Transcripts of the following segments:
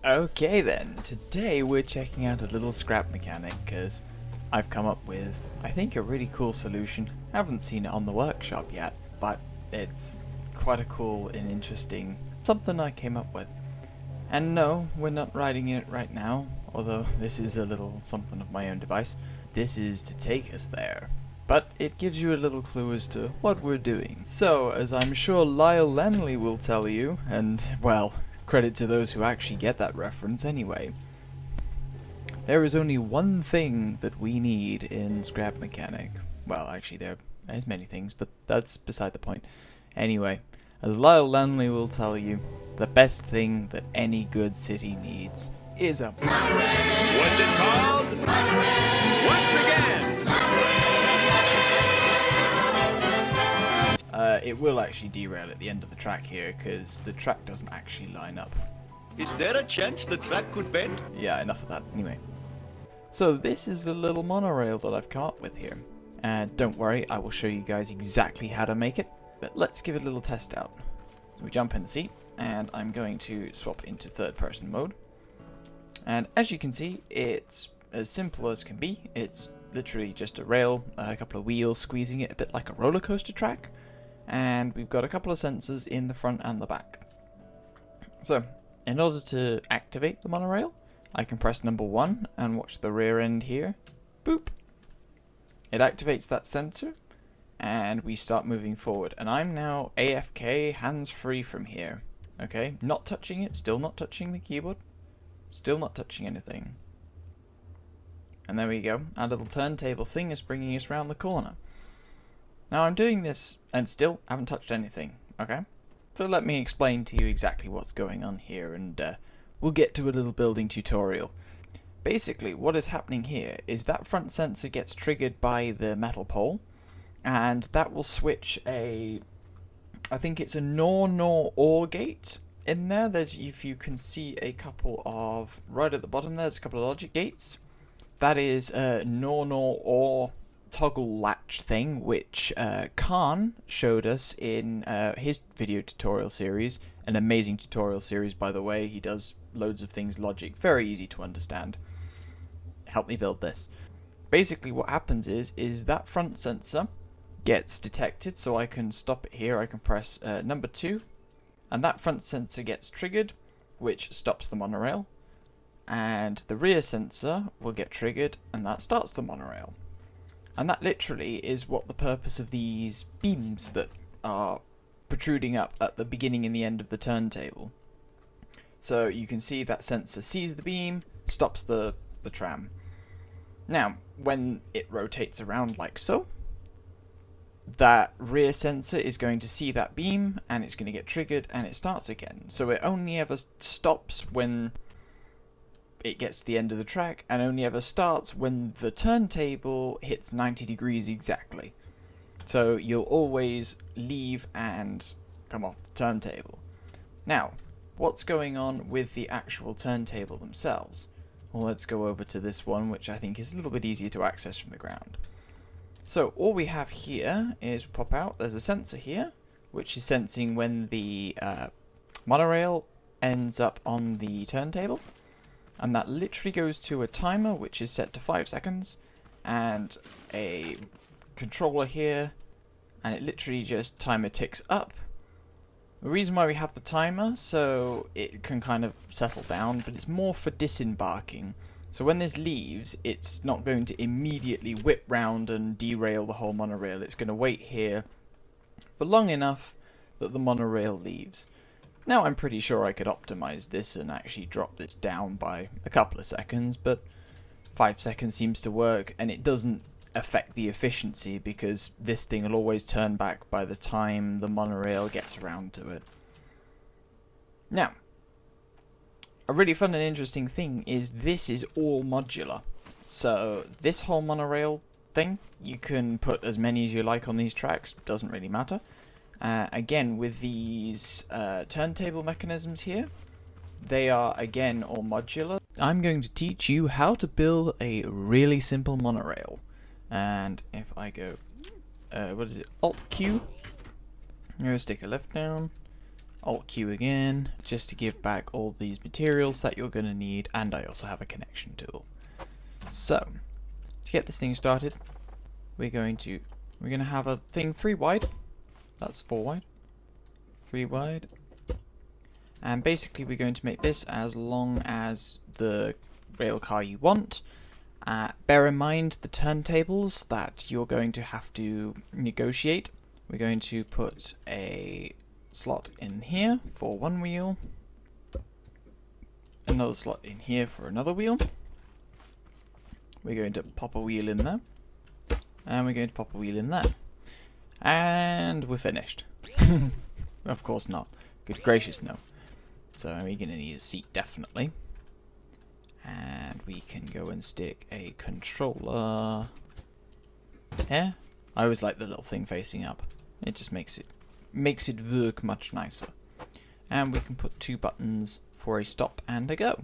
Okay then, today we're checking out a little scrap mechanic because I've come up with, I think, a really cool solution. Haven't seen it on the workshop yet, but it's quite a cool and interesting something I came up with. And no, we're not riding it right now, although this is a little something of my own device. This is to take us there. But it gives you a little clue as to what we're doing. So, as I'm sure Lyle Lanley will tell you, and, well, credit to those who actually get that reference anyway, there is only one thing that we need in Scrap Mechanic. Well, actually there is many things, but that's beside the point. Anyway, as Lyle Lanley will tell you, the best thing that any good city needs is a Monorail. What's it called? Monorail. Once again. It will actually derail at the end of the track here, because the track doesn't actually line up. Is there a chance the track could bend? Yeah, enough of that. Anyway. So this is the little monorail that I've come up with here. And don't worry, I will show you guys exactly how to make it. But let's give it a little test out. So we jump in the seat, and I'm going to swap into third person mode. And as you can see, it's as simple as can be. It's literally just a rail, a couple of wheels squeezing it a bit like a roller coaster track. And we've got a couple of sensors in the front and the back. So, in order to activate the monorail, I can press number 1 and watch the rear end here. Boop! It activates that sensor, and we start moving forward. And I'm now AFK, hands-free from here. Okay, not touching it, still not touching the keyboard, still not touching anything. And there we go, our little turntable thing is bringing us around the corner. Now I'm doing this and still haven't touched anything, okay? So let me explain to you exactly what's going on here, and we'll get to a little building tutorial. Basically, what is happening here is that front sensor gets triggered by the metal pole, and that will switch a, I think it's a NOR OR gate in there. There's, if you can see a couple of, right at the bottom there's a couple of logic gates. That is a NOR OR toggle latch thing, which Khan showed us in his video tutorial series. An amazing tutorial series, by the way. He does loads of things logic, very easy to understand. Help me build this. Basically what happens is that front sensor gets detected, so I can stop it here. I can press number 2, and that front sensor gets triggered, which stops the monorail, and the rear sensor will get triggered, and that starts the monorail. And that literally is what the purpose of these beams that are protruding up at the beginning and the end of the turntable. So you can see that sensor sees the beam, stops the tram. Now, when it rotates around like so, that rear sensor is going to see that beam, and it's going to get triggered, and it starts again. So it only ever stops when it gets to the end of the track, and only ever starts when the turntable hits 90 degrees exactly. So you'll always leave and come off the turntable. Now, what's going on with the actual turntable themselves? Well, let's go over to this one, which I think is a little bit easier to access from the ground. So all we have here is pop out. There's a sensor here, which is sensing when the monorail ends up on the turntable. And that literally goes to a timer, which is set to 5 seconds, and a controller here, and it literally just timer ticks up. The reason why we have the timer, so it can kind of settle down, but it's more for disembarking. So when this leaves, it's not going to immediately whip round and derail the whole monorail. It's going to wait here for long enough that the monorail leaves. Now I'm pretty sure I could optimize this and actually drop this down by a couple of seconds, but 5 seconds seems to work, and it doesn't affect the efficiency because this thing will always turn back by the time the monorail gets around to it. Now, a really fun and interesting thing is this is all modular. So this whole monorail thing, you can put as many as you like on these tracks, doesn't really matter. Again, with these turntable mechanisms here, they are again all modular. I'm going to teach you how to build a really simple monorail. And if I go, what is it, Alt Q, I'm going to stick a left down, Alt Q again, just to give back all these materials that you're going to need, and I also have a connection tool. So, to get this thing started, we're going to have a thing 3 wide, that's 4 wide, 3 wide, and basically we're going to make this as long as the rail car you want. Bear in mind the turntables that you're going to have to negotiate. We're going to put a slot in here for one wheel, another slot in here for another wheel. We're going to pop a wheel in there, and we're going to pop a wheel in there, and we're finished. Of course not. Good gracious, no. So we're going to need a seat, definitely. And we can go and stick a controller here. I always like the little thing facing up. It just makes it work much nicer. And we can put 2 buttons for a stop and a go.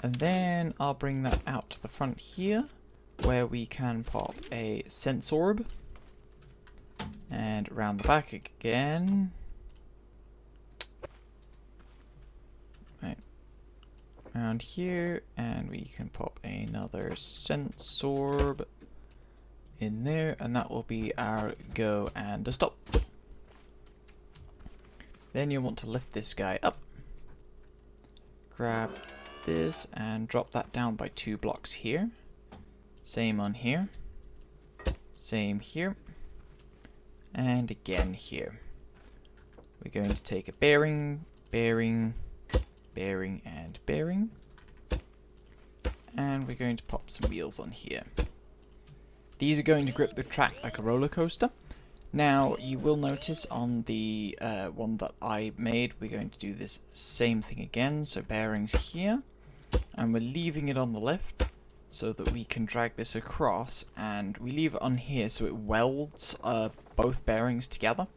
And then I'll bring that out to the front here, where we can pop a sense orb. And around the back again. Right. Around here, and we can pop another sense orb in there, and that will be our go and a stop. Then you'll want to lift this guy up, grab this and drop that down by 2 blocks here. Same on here, same here, and again here. We're going to take a bearing, bearing, bearing, and bearing, and we're going to pop some wheels on here. These are going to grip the track like a roller coaster. Now you will notice on the one that I made, we're going to do this same thing again. So bearings here, and we're leaving it on the left so that we can drag this across, and we leave it on here so it welds both bearings together.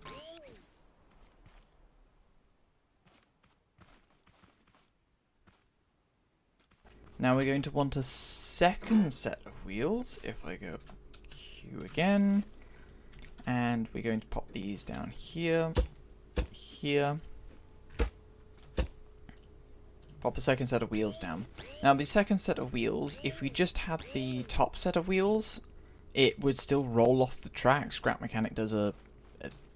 Now we're going to want a second set of wheels. If I go Q again, and we're going to pop these down here, here. Pop a second set of wheels down. Now the second set of wheels, if we just had the top set of wheels, it would still roll off the track. Scrap Mechanic does a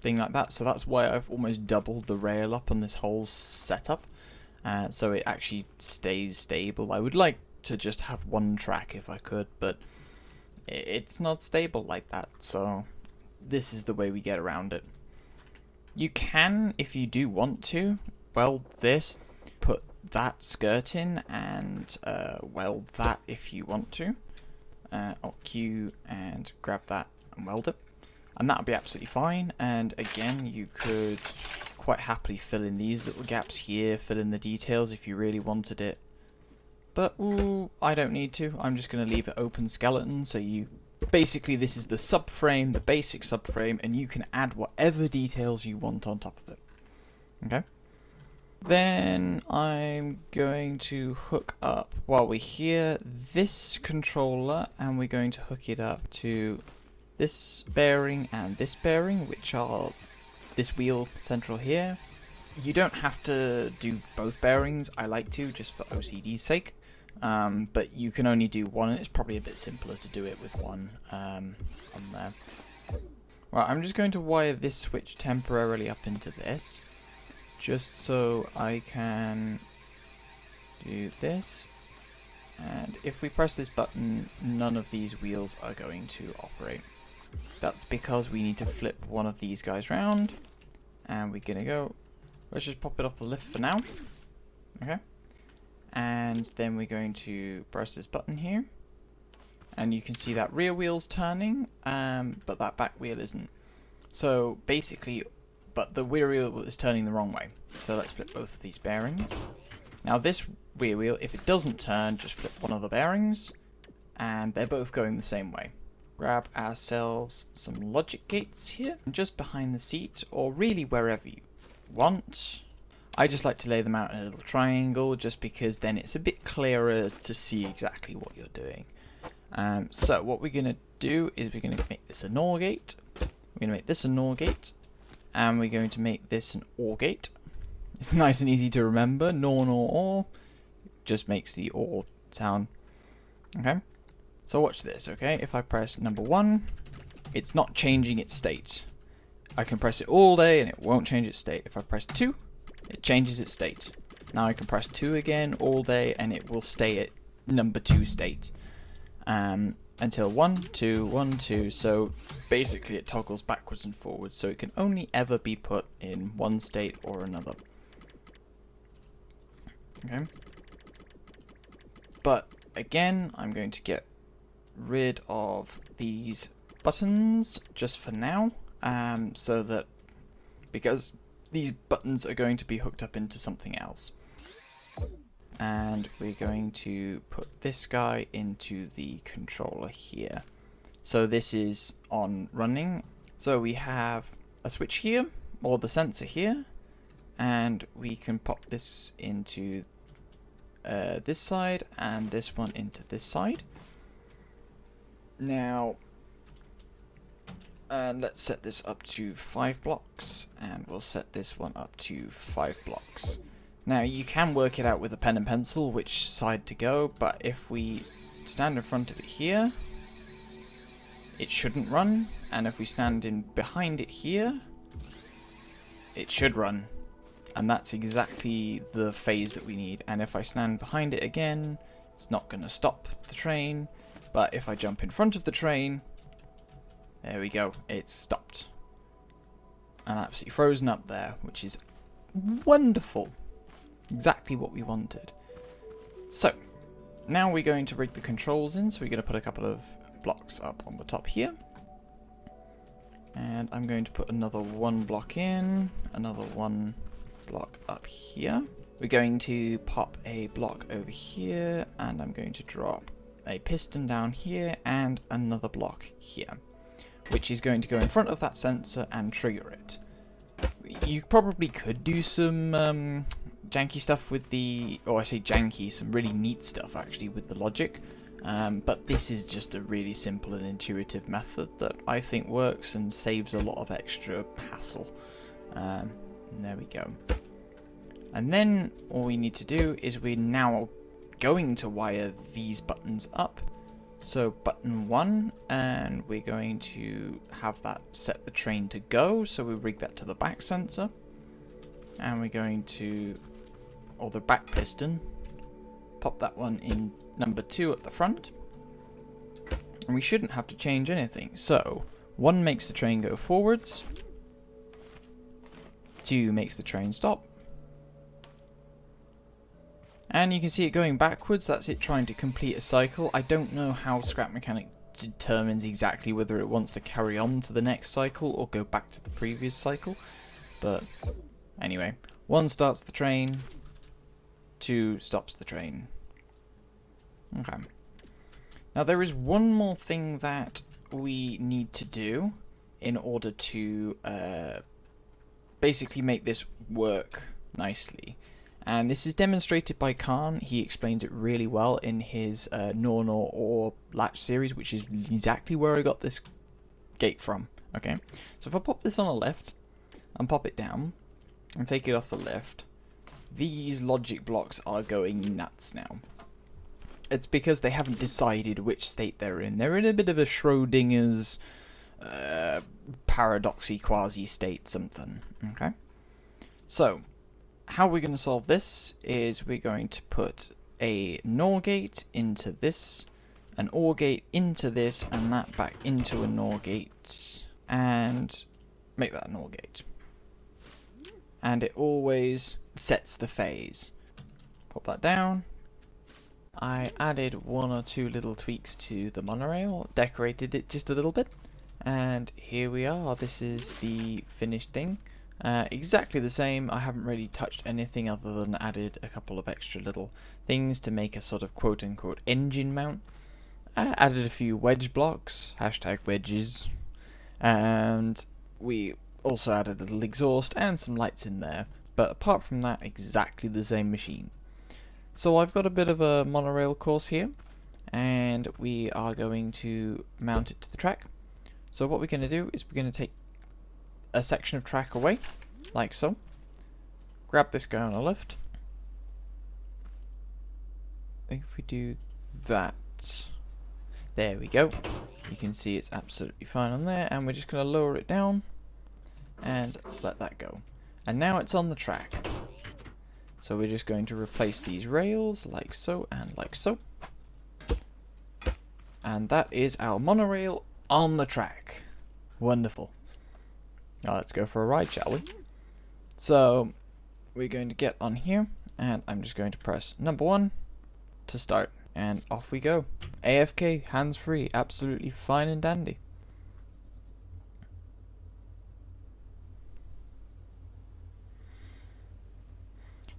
thing like that, so that's why I've almost doubled the rail up on this whole setup. So it actually stays stable. I would like to just have one track if I could, but it's not stable like that, so this is the way we get around it. You can, if you do want to, weld this, put that skirt in, and weld that if you want to. Alt Q and grab that and weld it, and that'll be absolutely fine. And again, you could quite happily fill in these little gaps here, fill in the details if you really wanted it. But I don't need to. I'm just going to leave it open skeleton, so you basically, this is the subframe, the basic subframe, and you can add whatever details you want on top of it. Okay? Then I'm going to hook up, while we're here, this controller, and we're going to hook it up to this bearing and this bearing, which are this wheel central here. You don't have to do both bearings. I like to, just for OCD's sake. But you can only do one, and it's probably a bit simpler to do it with one on there. Right, I'm just going to wire this switch temporarily up into this, just so I can do this. And if we press this button, none of these wheels are going to operate. That's because we need to flip one of these guys round, and we're gonna go, let's just pop it off the lift for now. Okay. And then we're going to press this button here, and you can see that rear wheel's turning, but that back wheel isn't. So basically, but the rear wheel is turning the wrong way. So let's flip both of these bearings. Now this rear wheel, if it doesn't turn, just flip one of the bearings, and they're both going the same way. Grab ourselves some logic gates here, just behind the seat, or really wherever you want. I just like to lay them out in a little triangle, just because then it's a bit clearer to see exactly what you're doing. So what we're going to do is we're going to make this a NOR gate. We're going to make this a NOR gate, and we're going to make this an OR gate. It's nice and easy to remember. Nor, or. Just makes the OR sound. Okay. So watch this, okay? If I press number 1, it's not changing its state. I can press it all day and it won't change its state. If I press 2, it changes its state. Now I can press 2 again all day and it will stay at number 2 state. Until 1, 2, 1, 2. So basically it toggles backwards and forwards. So it can only ever be put in one state or another. Okay. But again, I'm going to get rid of these buttons just for now, so that because these buttons are going to be hooked up into something else, and we're going to put this guy into the controller here. So this is on running, so we have a switch here, or the sensor here, and we can pop this into this side and this one into this side. Now, let's set this up to 5 blocks, and we'll set this one up to 5 blocks. Now, you can work it out with a pen and pencil which side to go, but if we stand in front of it here, it shouldn't run, and if we stand in behind it here, it should run. And that's exactly the phase that we need. And if I stand behind it again, it's not going to stop the train. But if I jump in front of the train, there we go, it's stopped. And absolutely frozen up there, which is wonderful. Exactly what we wanted. So, now we're going to rig the controls in. So we're going to put a couple of blocks up on the top here. And I'm going to put another 1 block in, another 1 block up here. We're going to pop a block over here, and I'm going to drop a piston down here and another block here, which is going to go in front of that sensor and trigger it. You probably could do some janky stuff with the, or I say janky, some really neat stuff actually with the logic, but this is just a really simple and intuitive method that I think works and saves a lot of extra hassle. There we go. And then all we need to do is we're now going to wire these buttons up. So button 1, and we're going to have that set the train to go. So we rig that to the back sensor. And we're going to, or the back piston, pop that one in number 2 at the front. And we shouldn't have to change anything. So 1 makes the train go forwards. 2 makes the train stop. And you can see it going backwards. That's it trying to complete a cycle. I don't know how Scrap Mechanic determines exactly whether it wants to carry on to the next cycle or go back to the previous cycle. But anyway, 1 starts the train, 2 stops the train. Okay. Now there is one more thing that we need to do in order to basically make this work nicely. And this is demonstrated by Khan. He explains it really well in his Nor or Latch series, which is exactly where I got this gate from. Okay, so if I pop this on a lift and pop it down and take it off the lift, these logic blocks are going nuts now. It's because they haven't decided which state they're in. They're in a bit of a Schrodinger's paradoxy quasi state something. Okay, so how we're going to solve this is we're going to put a NOR gate into this, an OR gate into this, and that back into a NOR gate, and make that a NOR gate. And it always sets the phase. Pop that down. I added 1 or 2 little tweaks to the monorail, decorated it just a little bit, and here we are. This is the finished thing. Exactly the same. I haven't really touched anything other than added a couple of extra little things to make a sort of quote-unquote engine mount. Added a few wedge blocks, hashtag wedges, and we also added a little exhaust and some lights in there. But apart from that, exactly the same machine. So I've got a bit of a monorail course here, and we are going to mount it to the track. So what we're going to do is we're going to take a section of track away, like so. Grab this guy on the left. I think if we do that, there we go. You can see it's absolutely fine on there, and we're just going to lower it down and let that go. And now it's on the track. So we're just going to replace these rails like so and like so. And that is our monorail on the track. Wonderful. Now let's go for a ride, shall we? So we're going to get on here, and I'm just going to press number 1 to start, and off we go. AFK, hands-free, absolutely fine and dandy.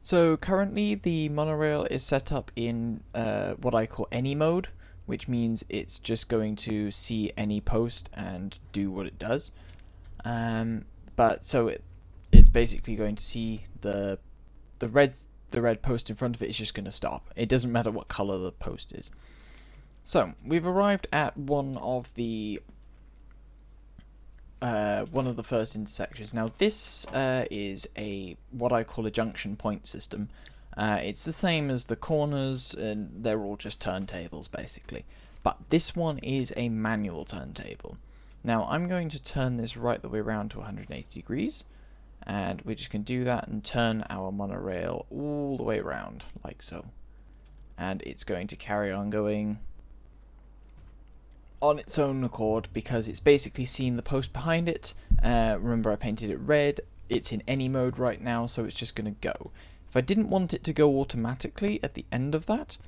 So currently the monorail is set up in what I call any mode, which means it's just going to see any post and do what it does. But so it's basically going to see the red post in front of it is just going to stop. It doesn't matter what color the post is. So we've arrived at one of the first intersections. Now this is what I call a junction point system. It's the same as the corners, and they're all just turntables basically. But this one is a manual turntable. Now I'm going to turn this right the way around to 180 degrees. And we're just going to do that and turn our monorail all the way around, like so. And it's going to carry on going on its own accord, because it's basically seen the post behind it. Remember, I painted it red. It's in any mode right now, so it's just going to go. If I didn't want it to go automatically at the end of that,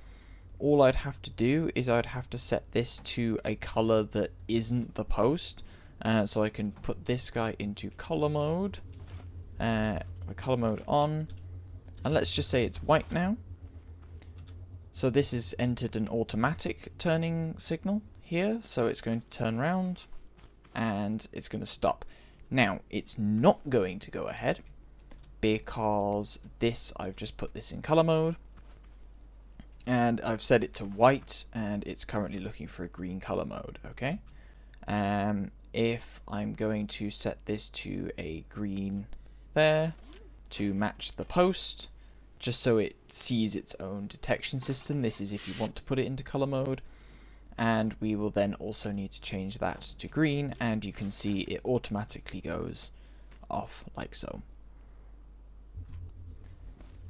all I'd have to do is I'd have to set this to a color that isn't the post. So I can put this guy into color mode. The color mode on, and let's just say it's white now. So this has entered an automatic turning signal here, so it's going to turn around and it's going to stop. Now it's not going to go ahead because I've just put this in color mode and I've set it to white, and it's currently looking for a green color mode. Okay, if I'm going to set this to a green there to match the post, just so it sees its own detection system. This is if you want to put it into color mode, and we will then also need to change that to green, and you can see it automatically goes off like so.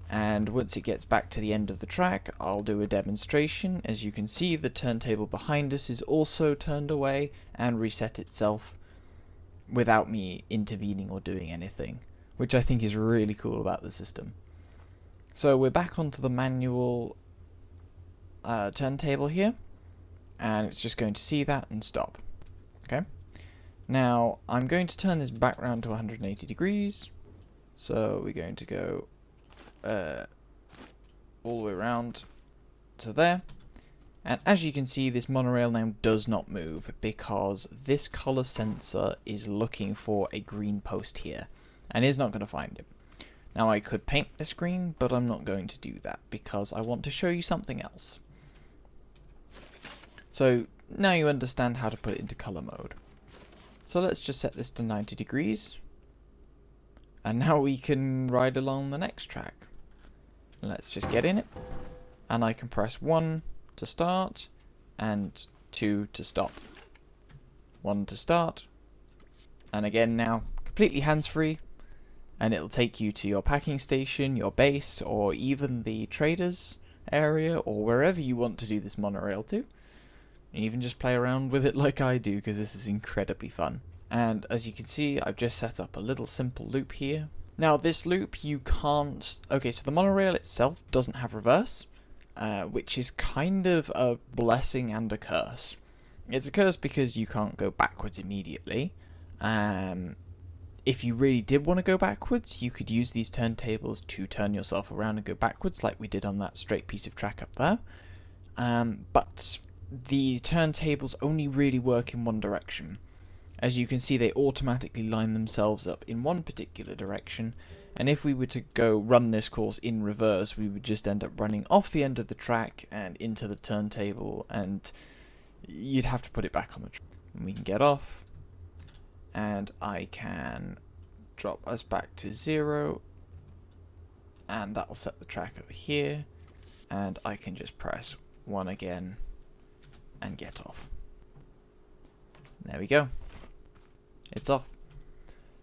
And once it gets back to the end of the track, I'll do a demonstration. As you can see, the turntable behind us is also turned away and reset itself without me intervening or doing anything, which I think is really cool about the system. So we're back onto the manual turntable here, and it's just going to see that and stop. Okay. Now I'm going to turn this back round to 180 degrees. So we're going to go all the way around to there. And as you can see, this monorail now does not move because this color sensor is looking for a green post here and is not going to find it. Now I could paint this green, but I'm not going to do that because I want to show you something else. So now you understand how to put it into color mode. So let's just set this to 90 degrees. And now we can ride along the next track. Let's just get in it. And I can press 1 to start and 2 to stop. 1 to start. And again now, completely hands-free. And it'll take you to your packing station, your base, or even the traders area, or wherever you want to do this monorail to. And even just play around with it like I do, because this is incredibly fun. And as you can see, I've just set up a little simple loop here. Now this loop you can't... Okay, so the monorail itself doesn't have reverse, which is kind of a blessing and a curse. It's a curse because you can't go backwards immediately. If you really did want to go backwards, you could use these turntables to turn yourself around and go backwards like we did on that straight piece of track up there. But the turntables only really work in one direction. As you can see, they automatically line themselves up in one particular direction, and if we were to go run this course in reverse, we would just end up running off the end of the track and into the turntable, and you'd have to put it back on the track. We can get off, and I can drop us back to 0, and that'll set the track over here, and I can just press 1 again and get off. There we go. It's off.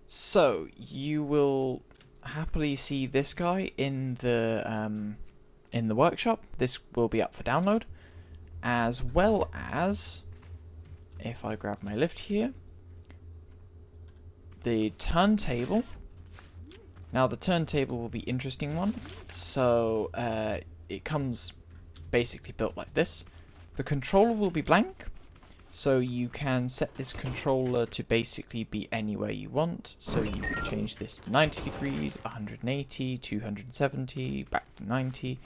So you will happily see this guy in the workshop. This will be up for download, as well as, if I grab my lift here, the turntable. Now the turntable will be an interesting one. So it comes basically built like this. The controller will be blank, so you can set this controller to basically be anywhere you want. So you can change this to 90 degrees, 180, 270, back to 90.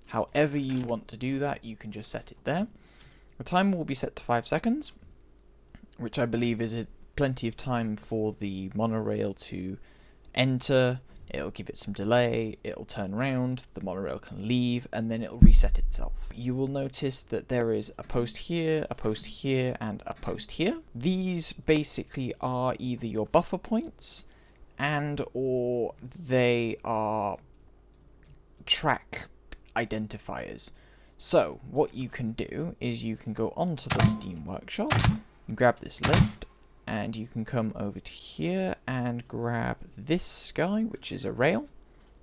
However you want to do that, you can just set it there. The timer will be set to 5 seconds, which I believe is plenty of time for the monorail to enter. It'll give it some delay, it'll turn around, the monorail can leave, and then it'll reset itself. You will notice that there is a post here, and a post here. These basically are either your buffer points, or they are track identifiers. So what you can do is you can go onto the Steam Workshop, and grab this lift, and you can come over to here and grab this guy, which is a rail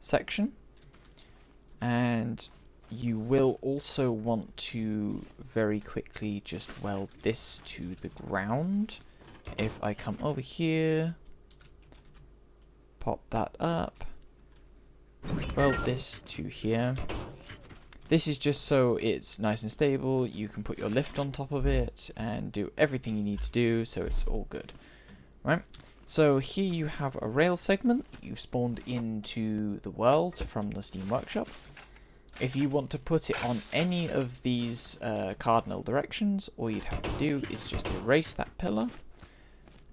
section. And you will also want to very quickly just weld this to the ground. If I come over here, pop that up, weld this to here. This is just so it's nice and stable. You can put your lift on top of it and do everything you need to do, so it's all good. Right? So here you have a rail segment you've spawned into the world from the Steam Workshop. If you want to put it on any of these cardinal directions, all you'd have to do is just erase that pillar,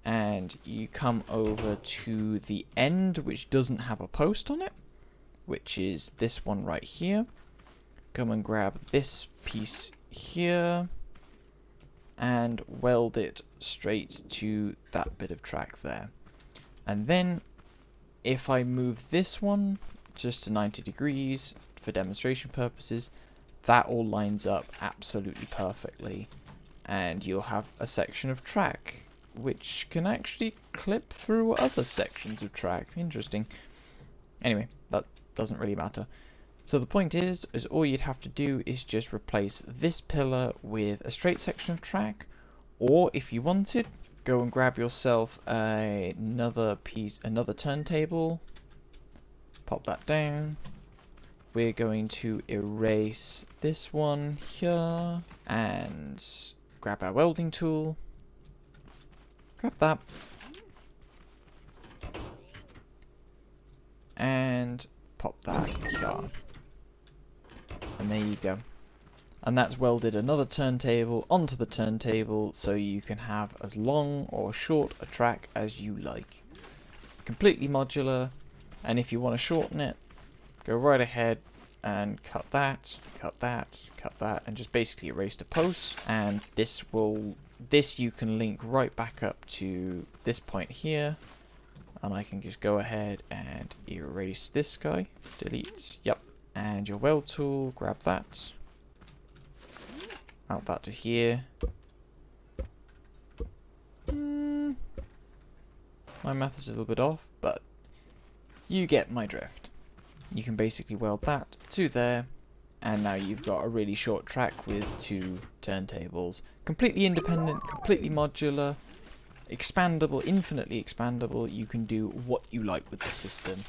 and you come over to the end, which doesn't have a post on it, which is this one right here. Come and grab this piece here and weld it straight to that bit of track there. And then if I move this one just to 90 degrees for demonstration purposes, that all lines up absolutely perfectly, and you'll have a section of track which can actually clip through other sections of track. Interesting. Anyway, that doesn't really matter. So the point is all you'd have to do is just replace this pillar with a straight section of track, or if you wanted, go and grab yourself another turntable, pop that down. We're going to erase this one here and grab our welding tool, grab that, and pop that here. And there you go. And that's welded another turntable onto the turntable, so you can have as long or short a track as you like. Completely modular, and if you want to shorten it, go right ahead and cut that, and just basically erase the post, and this you can link right back up to this point here, and I can just go ahead and erase this guy, delete, yep. And your weld tool, grab that, mount that to here. My math is a little bit off, but you get my drift. You can basically weld that to there, and now you've got a really short track with 2 turntables. Completely independent, completely modular, expandable, infinitely expandable. You can do what you like with the system.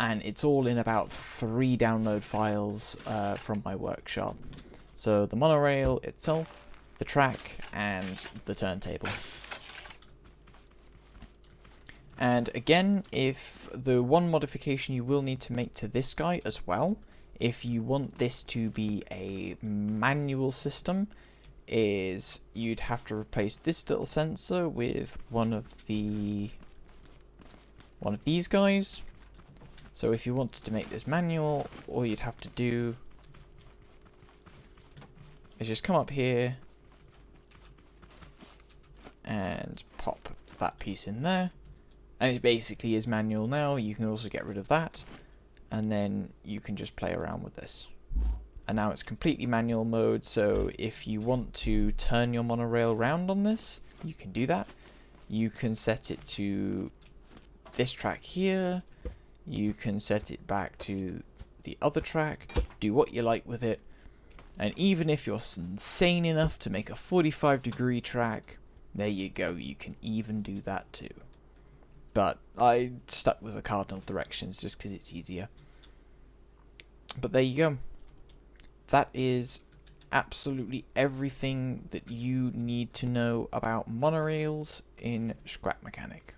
And it's all in about 3 download files from my workshop. So the monorail itself, the track, and the turntable. And again, if the one modification you will need to make to this guy as well, if you want this to be a manual system, is you'd have to replace this little sensor with one of these guys. So if you wanted to make this manual, all you'd have to do is just come up here and pop that piece in there, And it basically is manual now. You can also get rid of that, and then you can just play around with this. And now it's completely manual mode, so if you want to turn your monorail round on this, you can do that. You can set it to this track here. You can set it back to the other track. Do what you like with it. And even if you're insane enough to make a 45-degree track, there you go. You can even do that too. But I stuck with the cardinal directions just because it's easier. But there you go. That is absolutely everything that you need to know about monorails in Scrap Mechanic.